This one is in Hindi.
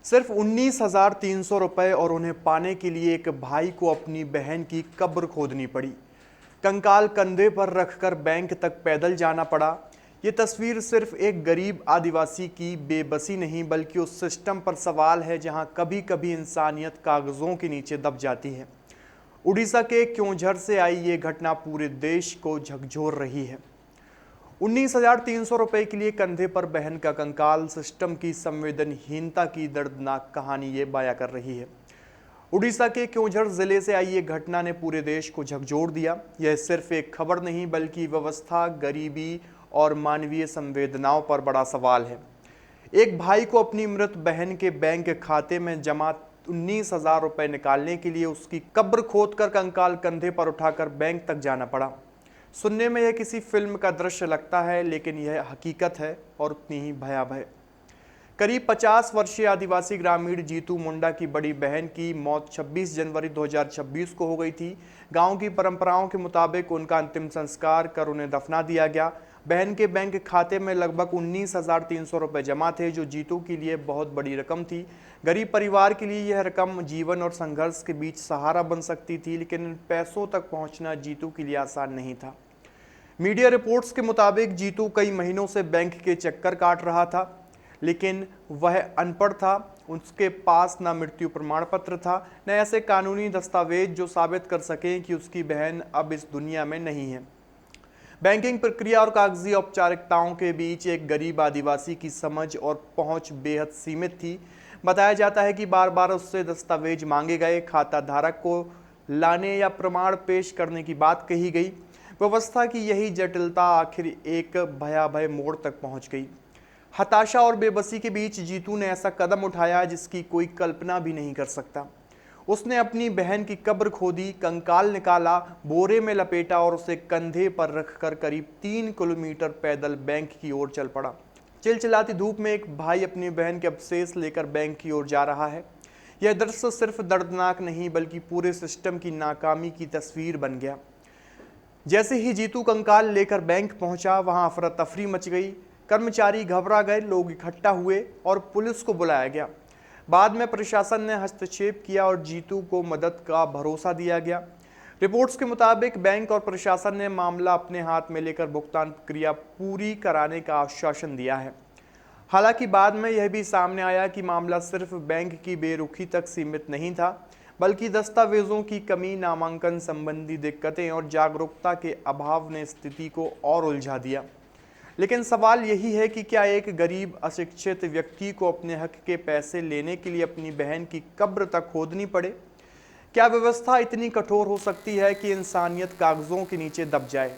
सिर्फ 19,300 रुपए और उन्हें पाने के लिए एक भाई को अपनी बहन की कब्र खोदनी पड़ी। कंकाल कंधे पर रखकर बैंक तक पैदल जाना पड़ा। ये तस्वीर सिर्फ एक गरीब आदिवासी की बेबसी नहीं बल्कि उस सिस्टम पर सवाल है जहां कभी कभी इंसानियत कागजों के नीचे दब जाती है। उड़ीसा के क्योंझर से आई ये घटना पूरे देश को झकझोर रही है। 19,300 रुपए के लिए कंधे पर बहन का कंकाल, सिस्टम की संवेदनहीनता की दर्दनाक कहानी ये बयां कर रही है। उड़ीसा के क्योंझर जिले से आई ये घटना ने पूरे देश को झकझोर दिया। यह सिर्फ एक खबर नहीं बल्कि व्यवस्था, गरीबी और मानवीय संवेदनाओं पर बड़ा सवाल है। एक भाई को अपनी मृत बहन के बैंक खाते में जमा 19,000 रुपए निकालने के लिए उसकी कब्र खोदकर कंकाल कंधे पर उठाकर बैंक तक जाना पड़ा। सुनने में यह किसी फिल्म का दृश्य लगता है, लेकिन यह हकीकत है और उतनी ही भयावह। करीब 50 वर्षीय आदिवासी ग्रामीण जीतू मुंडा की बड़ी बहन की मौत 26 जनवरी 2026 को हो गई थी। गांव की परंपराओं के मुताबिक उनका अंतिम संस्कार कर उन्हें दफना दिया गया। बहन के बैंक खाते में लगभग 19,300 रुपए जमा थे, जो जीतू के लिए बहुत बड़ी रकम थी। गरीब परिवार के लिए यह रकम जीवन और संघर्ष के बीच सहारा बन सकती थी, लेकिन इन पैसों तक पहुंचना जीतू के लिए आसान नहीं था। मीडिया रिपोर्ट्स के मुताबिक जीतू कई महीनों से बैंक के चक्कर काट रहा था, लेकिन वह अनपढ़ था। उसके पास न मृत्यु प्रमाण पत्र था, न ऐसे कानूनी दस्तावेज जो साबित कर सकें कि उसकी बहन अब इस दुनिया में नहीं है। बैंकिंग प्रक्रिया और कागजी औपचारिकताओं के बीच एक गरीब आदिवासी की समझ और पहुंच बेहद सीमित थी। बताया जाता है कि बार बार उससे दस्तावेज मांगे गए, खाता धारक को लाने या प्रमाण पेश करने की बात कही गई। व्यवस्था की यही जटिलता आखिर एक भयावह मोड़ तक पहुंच गई। हताशा और बेबसी के बीच जीतू ने ऐसा कदम उठाया जिसकी कोई कल्पना भी नहीं कर सकता। उसने अपनी बहन की कब्र खोदी, कंकाल निकाला, बोरे में लपेटा और उसे कंधे पर रखकर करीब 3 किलोमीटर पैदल बैंक की ओर चल पड़ा। चिलचिलाती धूप में एक भाई अपनी बहन के अवशेष लेकर बैंक की ओर जा रहा है। यह दृश्य सिर्फ दर्दनाक नहीं बल्कि पूरे सिस्टम की नाकामी की तस्वीर बन गया। जैसे ही जीतू कंकाल लेकर बैंक पहुंचा, वहां अफरा तफरी मच गई। कर्मचारी घबरा गए, लोग इकट्ठा हुए और पुलिस को बुलाया गया। बाद में प्रशासन ने हस्तक्षेप किया और जीतू को मदद का भरोसा दिया गया। रिपोर्ट्स के मुताबिक बैंक और प्रशासन ने मामला अपने हाथ में लेकर भुगतान प्रक्रिया पूरी कराने का आश्वासन दिया है। हालांकि बाद में यह भी सामने आया कि मामला सिर्फ बैंक की बेरुखी तक सीमित नहीं था, बल्कि दस्तावेजों की कमी, नामांकन संबंधी दिक्कतें और जागरूकता के अभाव ने स्थिति को और उलझा दिया। लेकिन सवाल यही है कि क्या एक गरीब अशिक्षित व्यक्ति को अपने हक के पैसे लेने के लिए अपनी बहन की कब्र तक खोदनी पड़े? क्या व्यवस्था इतनी कठोर हो सकती है कि इंसानियत कागजों के नीचे दब जाए?